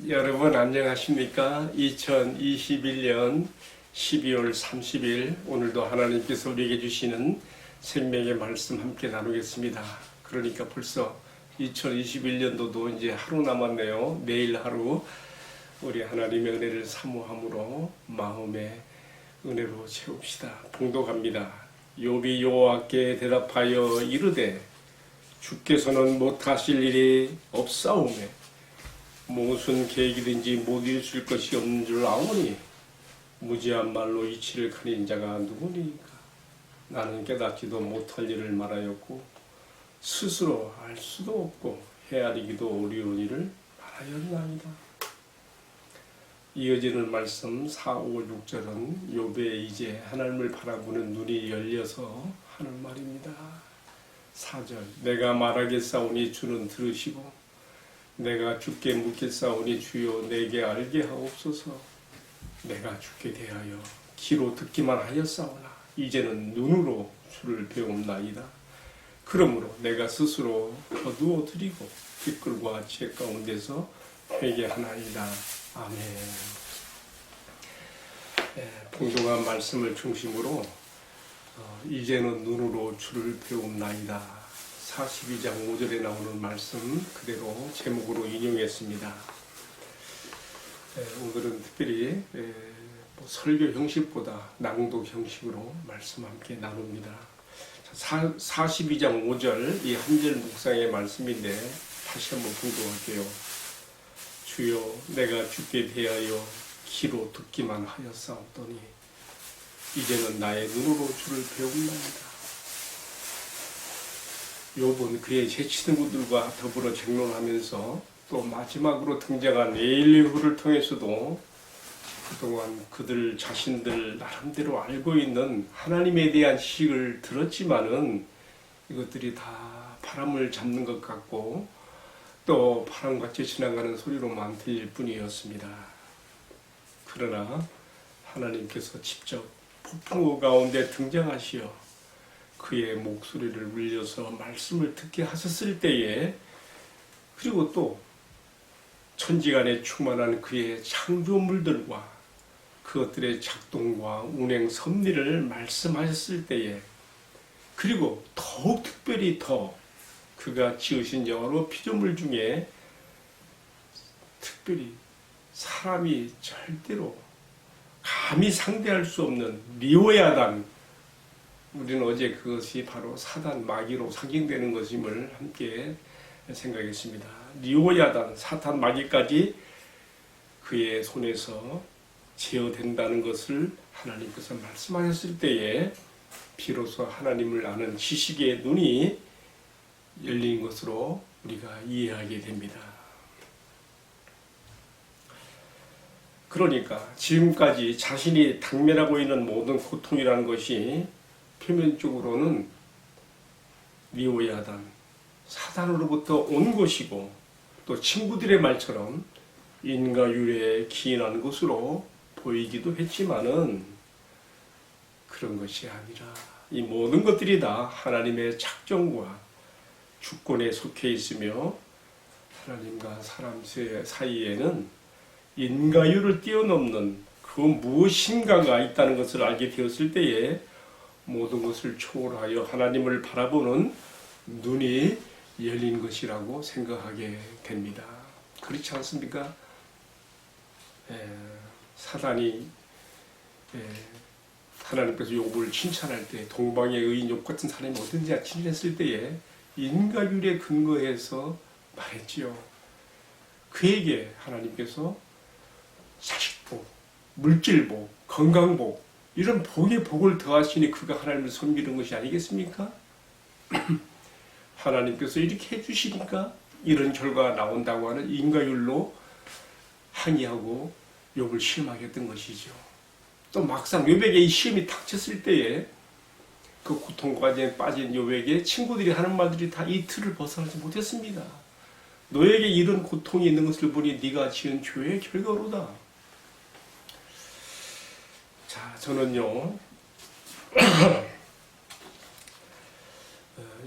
여러분 안녕하십니까? 2021년 12월 30일 오늘도 하나님께서 우리에게 주시는 생명의 말씀 함께 나누겠습니다. 그러니까 벌써 2021년도도 이제 하루 남았네요. 내일 하루 우리 하나님의 은혜를 사모함으로 마음의 은혜로 채웁시다. 봉독합니다. 욥이 여호와께 대답하여 이르되 주께서는 못하실 일이 없사오매 무슨 계획이든지 못 이루실 것이 없는 줄 아오니 무지한 말로 이치를 가린 자가 누구니까. 나는 깨닫지도 못할 일을 말하였고 스스로 알 수도 없고 헤아리기도 어려운 일을 말하였나이다. 이어지는 말씀 4, 5, 6절은 욥의 이제 하나님을 바라보는 눈이 열려서 하는 말입니다. 4절 내가 말하겠사오니 주는 들으시고 내가 주께 묻겠사오니 주여 내게 알게 하옵소서. 내가 주께 대하여 귀로 듣기만 하였사오나 이제는 눈으로 주를 배움나이다. 그러므로 내가 스스로 거두어 드리고 뒷글과 죄 가운데서 회개하나이다. 아멘. 봉독한 말씀을 중심으로 이제는 눈으로 주를 배움나이다. 42장 5절에 나오는 말씀 그대로 제목으로 인용했습니다. 오늘은 특별히 설교 형식보다 낭독 형식으로 말씀 함께 나눕니다. 42장 5절 이 한 절 묵상의 말씀인데 다시 한번 봉독할게요. 주여 내가 주께 대하여 귀로 듣기만 하였사옵더니 이제는 나의 눈으로 주를 배움나이다. 욥은 그의 제 친구들과 더불어 쟁론하면서 또 마지막으로 등장한 엘리후를 통해서도 그동안 그들 자신들 나름대로 알고 있는 하나님에 대한 지식을 들었지만은 이것들이 다 바람을 잡는 것 같고 또 바람같이 지나가는 소리로만 들릴 뿐이었습니다. 그러나 하나님께서 직접 폭풍우 가운데 등장하시어 그의 목소리를 울려서 말씀을 듣게 하셨을 때에 그리고 또 천지간에 충만한 그의 창조물들과 그것들의 작동과 운행 섭리를 말씀하셨을 때에 그리고 더욱 특별히 더 그가 지으신 여러 피조물 중에 특별히 사람이 절대로 감히 상대할 수 없는 리오야단 우리는 어제 그것이 바로 사단 마귀로 상징되는 것임을 함께 생각했습니다. 리오야단 사탄 마귀까지 그의 손에서 제어된다는 것을 하나님께서 말씀하셨을 때에 비로소 하나님을 아는 지식의 눈이 열린 것으로 우리가 이해하게 됩니다. 그러니까 지금까지 자신이 당면하고 있는 모든 고통이라는 것이 표면적으로는 리오야단 사단으로부터 온 것이고 또 친구들의 말처럼 인과율에 기인한 것으로 보이기도 했지만은 그런 것이 아니라 이 모든 것들이 다 하나님의 작정과 주권에 속해 있으며 하나님과 사람 사이에는 인과율을 뛰어넘는 그 무엇인가가 있다는 것을 알게 되었을 때에 모든 것을 초월하여 하나님을 바라보는 눈이 열린 것이라고 생각하게 됩니다. 그렇지 않습니까? 사단이 하나님께서 욥을 칭찬할 때 동방의 의인 욥 같은 사람이 어떤지 칭찬했을 때에 인과율에 근거해서 말했지요. 그에게 하나님께서 자식복, 물질복, 건강복 이런 복에 복을 더하시니 그가 하나님을 섬기는 것이 아니겠습니까? 하나님께서 이렇게 해주시니까 이런 결과가 나온다고 하는 인과율로 항의하고 욥을 시험하게 했던 것이죠. 또 막상 욥에게 이 시험이 닥쳤을 때에 그 고통까지 빠진 욥에게 친구들이 하는 말들이 다 이 틀을 벗어나지 못했습니다. 너에게 이런 고통이 있는 것을 보니 네가 지은 죄의 결과로다. 자, 저는요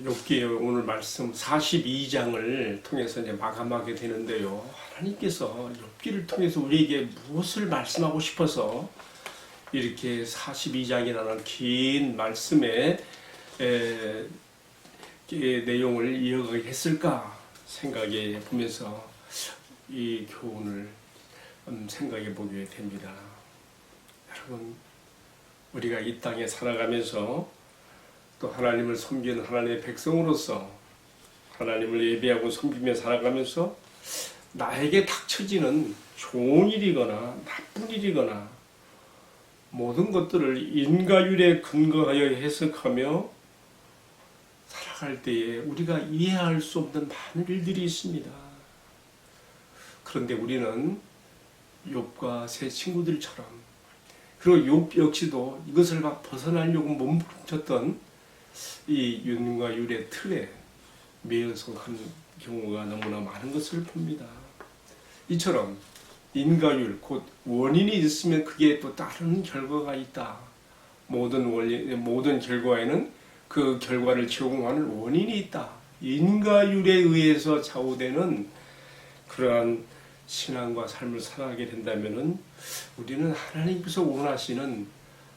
욥기 어떻게 오늘 말씀 42장을 통해서 이제 마감하게 되는데요. 하나님께서 욥기를 통해서 우리에게 무엇을 말씀하고 싶어서 이렇게 42장이라는 긴 말씀의 내용을 이어가게 했을까 생각해 보면서 이 교훈을 생각해 보게 됩니다. 여러분, 우리가 이 땅에 살아가면서 또 하나님을 섬기는 하나님의 백성으로서 하나님을 예배하고 섬기며 살아가면서 나에게 닥쳐지는 좋은 일이거나 나쁜 일이거나 모든 것들을 인과율에 근거하여 해석하며 살아갈 때에 우리가 이해할 수 없는 많은 일들이 있습니다. 그런데 우리는 욥과 세 친구들처럼, 그리고 욥 역시도 이것을 막 벗어나려고 몸부림쳤던 이 윤과 율의 틀에 매여서 한 경우가 너무나 많은 것을 봅니다. 이처럼 인과 율, 곧 원인이 있으면 그게 또 다른 결과가 있다. 모든 결과에는 그 결과를 제공하는 원인이 있다. 인과 율에 의해서 좌우되는 그러한 신앙과 삶을 살아가게 된다면은 우리는 하나님께서 원하시는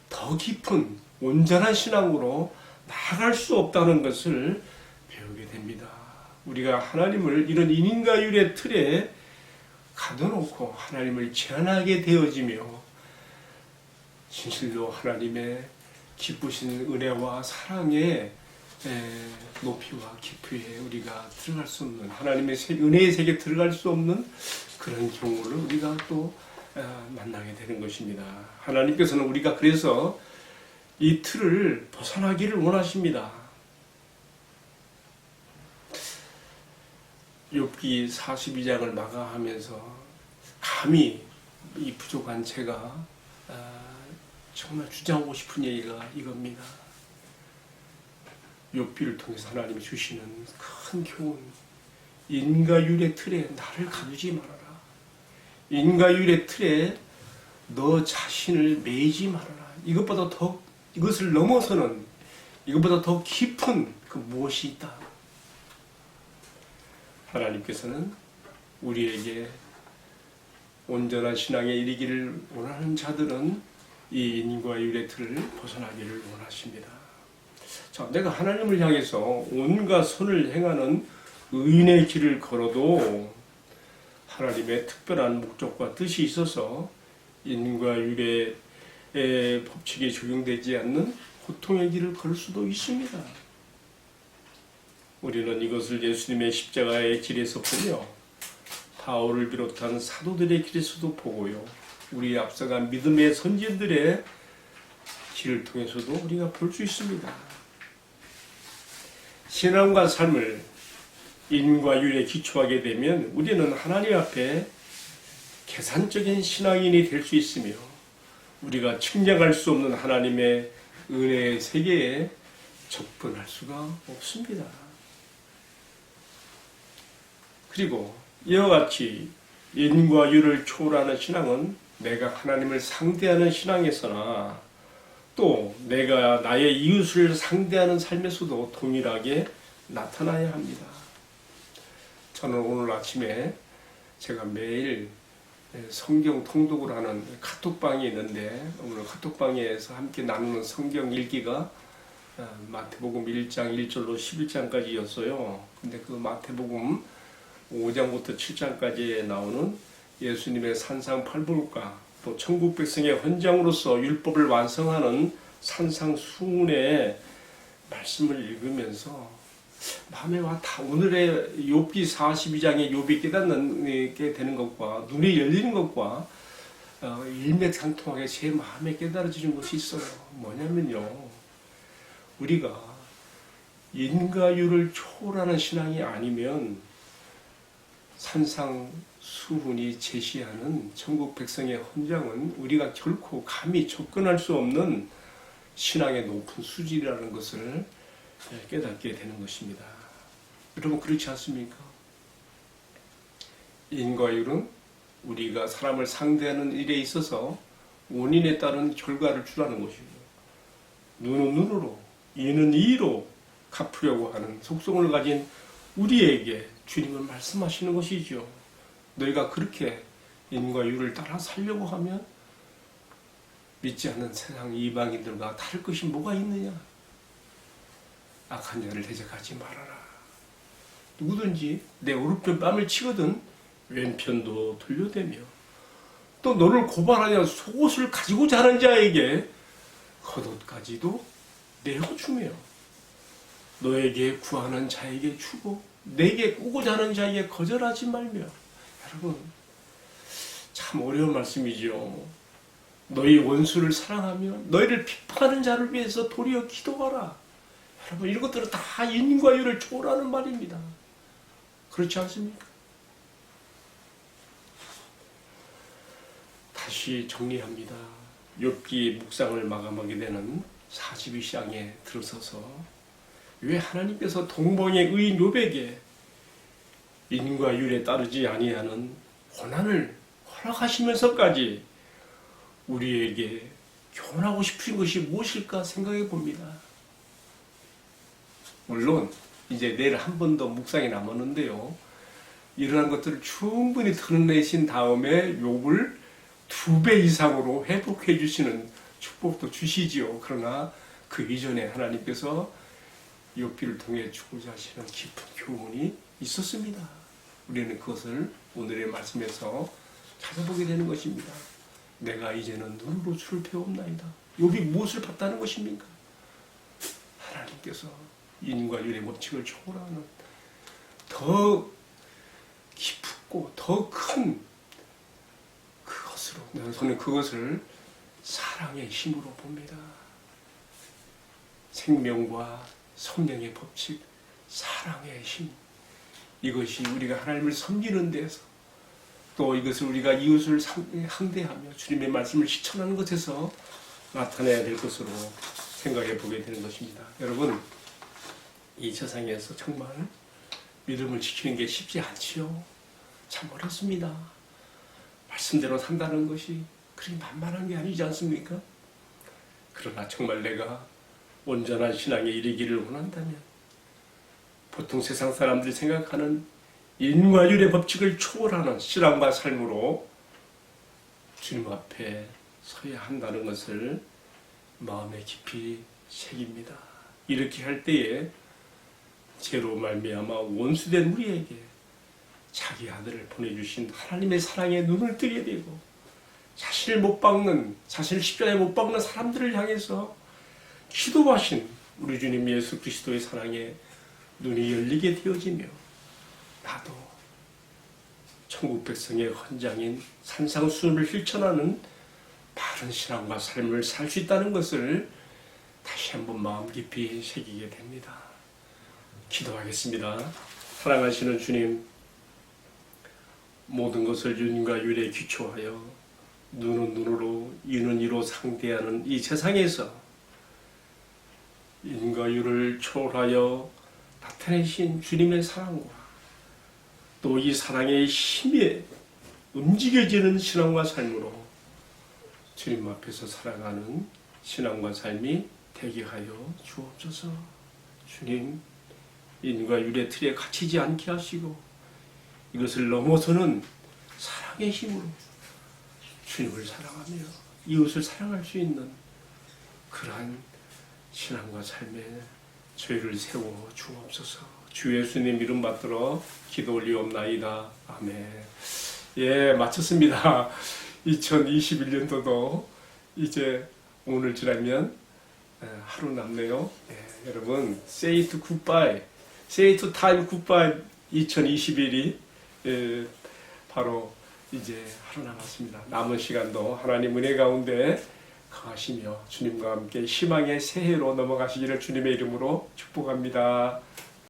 더 깊은 온전한 신앙으로 나아갈 수 없다는 것을 배우게 됩니다. 우리가 하나님을 이런 인과 율의 틀에 가둬놓고 하나님을 제한하게 되어지며 진실로 하나님의 기쁘신 은혜와 사랑의 높이와 깊이에 우리가 들어갈 수 없는, 하나님의 은혜의 세계에 들어갈 수 없는 그런 경우를 우리가 또 만나게 되는 것입니다. 하나님께서는 우리가 그래서 이 틀을 벗어나기를 원하십니다. 욥기 42장을 마감하면서 감히 이 부족한 제가 정말 주장하고 싶은 얘기가 이겁니다. 욥기를 통해서 하나님이 주시는 큰 교훈, 인과율의 틀에 나를 가두지 말아라. 인과율의 틀에 너 자신을 매이지 말아라. 이것을 넘어서는, 이것보다 더 깊은 그 무엇이 있다. 하나님께서는 우리에게 온전한 신앙에 이르기를 원하는 자들은 이 인과 율의 틀을 벗어나기를 원하십니다. 자, 내가 하나님을 향해서 온갖 선을 행하는 의인의 길을 걸어도 하나님의 특별한 목적과 뜻이 있어서 인과 율의 법칙이 적용되지 않는 고통의 길을 걸 수도 있습니다. 우리는 이것을 예수님의 십자가의 길에서 보며 바울을 비롯한 사도들의 길에서도 보고요. 우리 앞서간 믿음의 선진들의 길을 통해서도 우리가 볼 수 있습니다. 신앙과 삶을 인과 율에 기초하게 되면 우리는 하나님 앞에 계산적인 신앙인이 될 수 있으며 우리가 측량할 수 없는 하나님의 은혜의 세계에 접근할 수가 없습니다. 그리고 이와 같이 인과 율을 초월하는 신앙은 내가 하나님을 상대하는 신앙에서나 또 내가 나의 이웃을 상대하는 삶에서도 동일하게 나타나야 합니다. 저는 오늘 아침에 제가 매일 성경 통독을 하는 카톡방이 있는데 오늘 카톡방에서 함께 나누는 성경 읽기가 마태복음 1장 1절로 11장까지였어요. 근데 그 마태복음 5장부터 7장까지에 나오는 예수님의 산상팔불과 또 천국 백성의 헌장으로서 율법을 완성하는 산상수훈의 말씀을 읽으면서 마음에 와닿아. 오늘의 욥기 42장의 욥이 깨닫게 되는 것과 눈이 열리는 것과 일맥상통하게 제 마음에 깨달아지는 것이 있어요. 뭐냐면요, 우리가 인과율을 초월하는 신앙이 아니면 산상수훈이 제시하는 천국 백성의 헌장은 우리가 결코 감히 접근할 수 없는 신앙의 높은 수준이라는 것을 깨닫게 되는 것입니다. 여러분, 그렇지 않습니까? 인과율은 우리가 사람을 상대하는 일에 있어서 원인에 따른 결과를 주라는 것이고, 눈은 눈으로, 이는 이로 갚으려고 하는 속성을 가진 우리에게 주님은 말씀하시는 것이죠. 너희가 그렇게 인과 유를 따라 살려고 하면 믿지 않는 세상 이방인들과 다를 것이 뭐가 있느냐? 악한 자를 대적하지 말아라. 누구든지 내 오른편 뺨을 치거든 왼편도 돌려대며 또 너를 고발하여 속옷을 가지고자 하는 자에게 겉옷까지도 내어주며 너에게 구하는 자에게 주고 내게 꾸고자 하는 자에게 거절하지 말며. 여러분, 참 어려운 말씀이죠. 너희 원수를 사랑하며 너희를 비판하는 자를 위해서 도리어 기도하라. 여러분, 이런 것들은 다 인과 유를 초월하는 말입니다. 그렇지 않습니까? 다시 정리합니다. 욥기 묵상을 마감하게 되는 42장에 들어서서 왜 하나님께서 동방의 의인 욥에게 인과 율에 따르지 아니하는 고난을 허락하시면서까지 우리에게 교훈하고 싶으신 것이 무엇일까 생각해 봅니다. 물론 이제 내일 한 번 더 묵상이 남았는데요. 이러한 것들을 충분히 드러내신 다음에 욥을 2배 이상으로 회복해 주시는 축복도 주시지요. 그러나 그 이전에 하나님께서 욥기를 통해 주고자 하시는 깊은 교훈이 있었습니다. 우리는 그것을 오늘의 말씀에서 찾아보게 되는 것입니다. 내가 이제는 눈으로 주를 배웁나이다. 욥이 무엇을 봤다는 것입니까? 하나님께서 인과 율의 법칙을 초월하는 더 깊고 더 큰 그것으로 저는 그것을 사랑의 힘으로 봅니다. 생명과 성령의 법칙, 사랑의 힘, 이것이 우리가 하나님을 섬기는 데서 또 이것을 우리가 이웃을 상대하며 주님의 말씀을 실천하는 것에서 나타내야 될 것으로 생각해 보게 되는 것입니다. 여러분, 이 세상에서 정말 믿음을 지키는 게 쉽지 않지요. 참 어렵습니다. 말씀대로 산다는 것이 그리 만만한 게 아니지 않습니까? 그러나 정말 내가 온전한 신앙에 이르기를 원한다면 보통 세상 사람들이 생각하는 인과 율의 법칙을 초월하는 신앙과 삶으로 주님 앞에 서야 한다는 것을 마음에 깊이 새깁니다. 이렇게 할 때에 죄로 말미암아 원수된 우리에게 자기 아들을 보내주신 하나님의 사랑에 눈을 뜨게 되고 자신을 못 박는, 자신을 십자가에 못 박는 사람들을 향해서 기도하신 우리 주님 예수 그리스도의 사랑에 눈이 열리게 되어지며 나도 천국 백성의 헌장인 산상수훈을 실천하는 바른 신앙과 삶을 살 수 있다는 것을 다시 한번 마음 깊이 새기게 됩니다. 기도하겠습니다. 사랑하시는 주님, 모든 것을 윤과 율에 기초하여 눈은 눈으로 이는 이로 상대하는 이 세상에서 인과 율을 초월하여 나타내신 주님의 사랑과 또 이 사랑의 힘에 움직여지는 신앙과 삶으로 주님 앞에서 살아가는 신앙과 삶이 되게 하여 주옵소서. 주님, 인과 율의 틀에 갇히지 않게 하시고 이것을 넘어서는 사랑의 힘으로 주님을 사랑하며 이웃을 사랑할 수 있는 그러한 신앙과 삶에 저희를 세워 주옵소서. 주 예수님 이름 받들어 기도 올리옵나이다. 아멘. 예, 마쳤습니다. 2021년도도 이제 오늘 지나면 하루 남네요. 예, 여러분, say to goodbye, say to time goodbye 2021이 바로 이제 하루 남았습니다. 남은 시간도 하나님 은혜 가운데 거하시며 주님과 함께 희망의 새해로 넘어가시기를 주님의 이름으로 축복합니다.